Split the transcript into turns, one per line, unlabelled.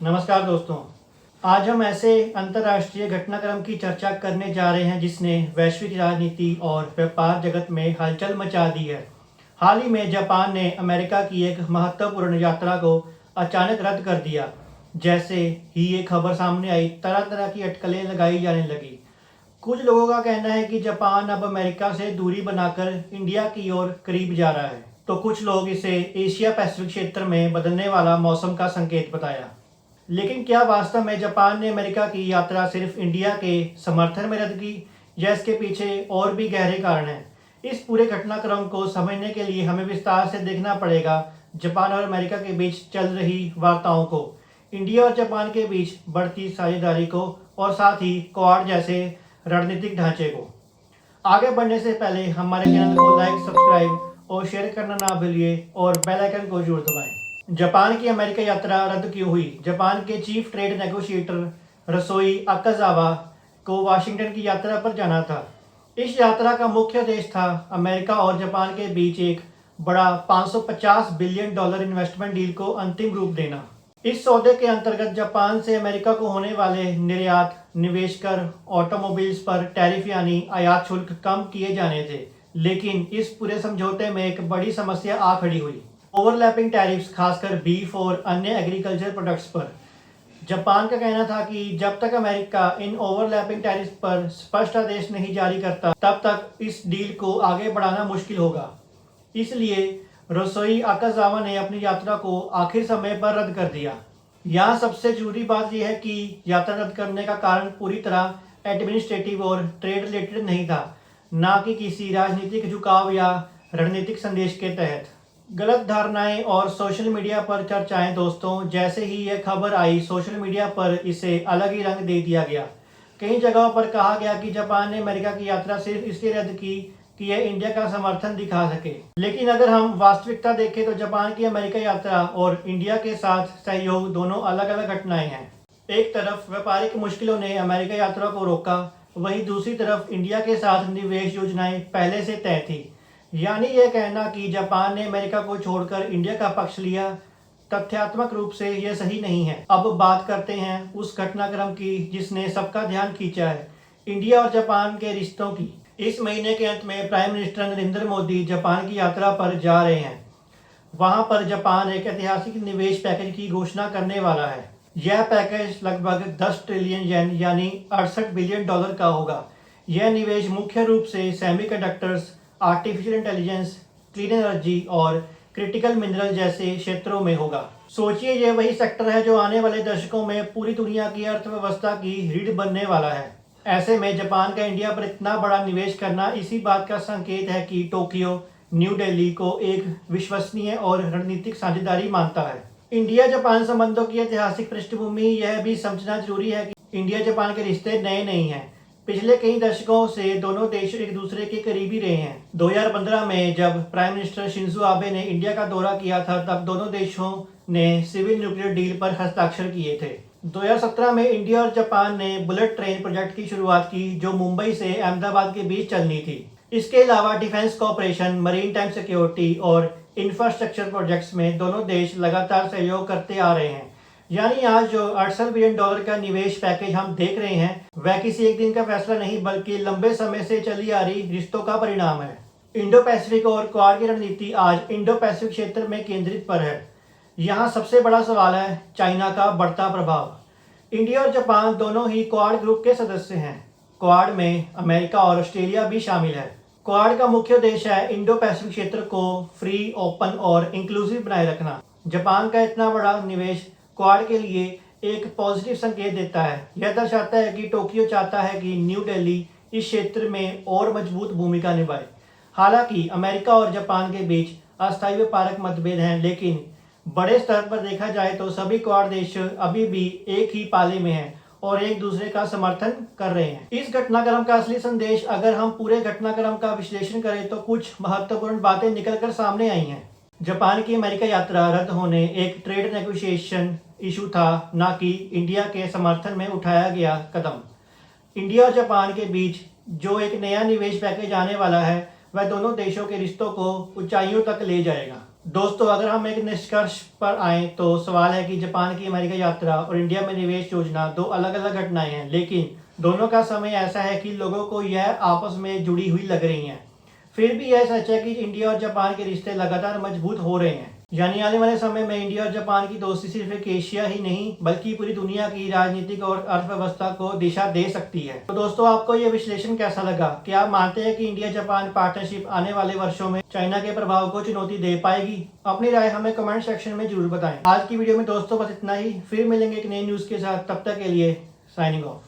नमस्कार दोस्तों। आज हम ऐसे अंतर्राष्ट्रीय घटनाक्रम की चर्चा करने जा रहे हैं जिसने वैश्विक राजनीति और व्यापार जगत में हलचल मचा दी है। हाल ही में जापान ने अमेरिका की एक महत्वपूर्ण यात्रा को अचानक रद्द कर दिया। जैसे ही ये खबर सामने आई, तरह तरह की अटकलें लगाई जाने लगी। कुछ लोगों का कहना है कि जापान अब अमेरिका से दूरी बनाकर इंडिया की ओर करीब जा रहा है, तो कुछ लोग इसे एशिया पैसिफिक क्षेत्र में बदलने वाला मौसम का संकेत बताया। लेकिन क्या वास्तव में जापान ने अमेरिका की यात्रा सिर्फ इंडिया के समर्थन में रद्द की, या इसके पीछे और भी गहरे कारण हैं? इस पूरे घटनाक्रम को समझने के लिए हमें विस्तार से देखना पड़ेगा जापान और अमेरिका के बीच चल रही वार्ताओं को, इंडिया और जापान के बीच बढ़ती साझेदारी को, और साथ ही क्वाड जैसे रणनीतिक ढांचे को। आगे बढ़ने से पहले हमारे चैनल को लाइक, सब्सक्राइब और शेयर करना ना भूलिए और बेल आइकन को जरूर दबाएं। जापान की अमेरिका यात्रा रद्द क्यों हुई? जापान के चीफ ट्रेड नेगोशिएटर रसोई अकाजावा को वाशिंगटन की यात्रा पर जाना था। इस यात्रा का मुख्य उद्देश्य था अमेरिका और जापान के बीच एक बड़ा $550 बिलियन इन्वेस्टमेंट डील को अंतिम रूप देना। इस सौदे के अंतर्गत जापान से अमेरिका को होने वाले निर्यात, निवेश कर, ऑटोमोबाइल्स पर टैरिफ यानी आयात शुल्क कम किए जाने थे। लेकिन इस पूरे समझौते में एक बड़ी समस्या आ खड़ी हुई, ओवरलैपिंग टैरिफ्स, खासकर बीफ और अन्य एग्रीकल्चर प्रोडक्ट्स पर। जापान का कहना था कि जब तक अमेरिका इन ओवरलैपिंग टैरिफ्स पर स्पष्ट आदेश नहीं जारी करता, तब तक इस डील को आगे बढ़ाना मुश्किल होगा। इसलिए रसोई अकाजावा ने अपनी यात्रा को आखिर समय पर रद्द कर दिया। यहाँ सबसे जरूरी बात यह है कि यात्रा रद्द करने का कारण पूरी तरह एडमिनिस्ट्रेटिव और ट्रेड रिलेटेड नहीं था, ना कि किसी राजनीतिक झुकाव या रणनीतिक संदेश के तहत। गलत धारणाएं और सोशल मीडिया पर चर्चाएं। दोस्तों, जैसे ही यह खबर आई, सोशल मीडिया पर इसे अलग ही रंग दे दिया गया। कई जगहों पर कहा गया कि जापान ने अमेरिका की यात्रा सिर्फ इसलिए रद्द की कि यह इंडिया का समर्थन दिखा सके। लेकिन अगर हम वास्तविकता देखें तो जापान की अमेरिका यात्रा और इंडिया के साथ सहयोग दोनों अलग अलग घटनाएं हैं। एक तरफ व्यापारिक मुश्किलों ने अमेरिका यात्रा को रोका, वहीं दूसरी तरफ इंडिया के साथ निवेश योजनाएं पहले से तय थी। यानी यह कहना कि जापान ने अमेरिका को छोड़कर इंडिया का पक्ष लिया, तथ्यात्मक रूप से यह सही नहीं है। अब बात करते हैं उस घटनाक्रम की जिसने सबका ध्यान खींचा है, इंडिया और जापान के रिश्तों की। इस महीने के अंत में prime minister Narendra Modi Japan की यात्रा पर जा रहे हैं। वहां पर जापान एक ऐतिहासिक निवेश पैकेज की घोषणा करने वाला है। यह पैकेज लगभग 10 ट्रिलियन येन यानी $68 बिलियन का होगा। यह निवेश मुख्य रूप से semiconductors, artificial intelligence, clean energy और क्रिटिकल मिनरल जैसे क्षेत्रों में होगा। सोचिए, यह वही सेक्टर है जो आने वाले दशकों में पूरी दुनिया की अर्थव्यवस्था की रीढ़ बनने वाला है। ऐसे में जापान का इंडिया पर इतना बड़ा निवेश करना इसी बात का संकेत है कि टोक्यो न्यू दिल्ली को एक विश्वसनीय और रणनीतिक साझेदारी मानता है। इंडिया जापान संबंधों की ऐतिहासिक पृष्ठभूमि यह भी समझना जरूरी है कि इंडिया जापान के रिश्ते नए नहीं हैं। पिछले कई दशकों से दोनों देश एक दूसरे के करीबी रहे हैं। 2015 में जब प्राइम मिनिस्टर शिंजो आबे ने इंडिया का दौरा किया था, तब दोनों देशों ने सिविल न्यूक्लियर डील पर हस्ताक्षर किए थे। 2017 में इंडिया और जापान ने बुलेट ट्रेन प्रोजेक्ट की शुरुआत की, जो मुंबई से अहमदाबाद के बीच चलनी थी। इसके अलावा defence cooperation, marine time security और इंफ्रास्ट्रक्चर प्रोजेक्ट्स में दोनों देश लगातार सहयोग करते आ रहे हैं। यानी आज जो $68 बिलियन का निवेश पैकेज हम देख रहे हैं, वह किसी एक दिन का फैसला नहीं, बल्कि लंबे समय से चली आ रही रिश्तों का परिणाम है। इंडो पैसिफिक और क्वाड की रणनीति आज इंडो पैसिफिक क्षेत्र में केंद्रित पर है। यहाँ सबसे बड़ा सवाल है चाइना का बढ़ता प्रभाव। इंडिया और जापान दोनों ही क्वाड ग्रुप के सदस्य हैं। क्वाड में अमेरिका और ऑस्ट्रेलिया भी शामिल है। क्वाड का मुख्य उद्देश्य है इंडो पैसिफिक क्षेत्र को फ्री, ओपन और इंक्लूसिव बनाए रखना। जापान का इतना बड़ा निवेश क्वाड के लिए एक पॉजिटिव संकेत देता है। यह दर्शाता है कि टोक्यो चाहता है कि न्यू दिल्ली इस क्षेत्र में और मजबूत भूमिका निभाए। हालांकि अमेरिका और जापान के बीच अस्थायी व्यापारिक मतभेद हैं, लेकिन बड़े स्तर पर देखा जाए तो सभी क्वाड देश अभी भी एक ही पाले में हैं और एक दूसरे का समर्थन कर रहे हैं। इस घटनाक्रम का असली संदेश, अगर हम पूरे घटनाक्रम का विश्लेषण करें तो कुछ महत्वपूर्ण बातें निकलकर सामने आई हैं। जापान की अमेरिका यात्रा रद्द होने एक ट्रेड नेगोशिएशन इशू था, ना कि इंडिया के समर्थन में उठाया गया कदम। इंडिया और जापान के बीच जो एक नया निवेश पैकेज आने वाला है, वह दोनों देशों के रिश्तों को ऊंचाइयों तक ले जाएगा। दोस्तों, अगर हम एक निष्कर्ष पर आए तो सवाल है कि जापान की अमेरिका यात्रा और इंडिया में निवेश योजना दो अलग अलग घटनाएं हैं, लेकिन दोनों का समय ऐसा है कि लोगों को यह आपस में जुड़ी हुई लग रही हैं। फिर भी यह सच है कि इंडिया और जापान के रिश्ते लगातार मजबूत हो रहे हैं। यानी आने वाले समय में इंडिया और जापान की दोस्ती सिर्फ एक एशिया ही नहीं बल्कि पूरी दुनिया की राजनीतिक और अर्थव्यवस्था को दिशा दे सकती है। तो दोस्तों, आपको यह विश्लेषण कैसा लगा? क्या आप मानते हैं कि इंडिया जापान पार्टनरशिप आने वाले वर्षों में चाइना के प्रभाव को चुनौती दे पाएगी? अपनी राय हमें कमेंट सेक्शन में जरूर बताएं। आज की वीडियो में दोस्तों बस इतना ही। फिर मिलेंगे एक नई न्यूज के साथ, तब तक के लिए साइनिंग ऑफ।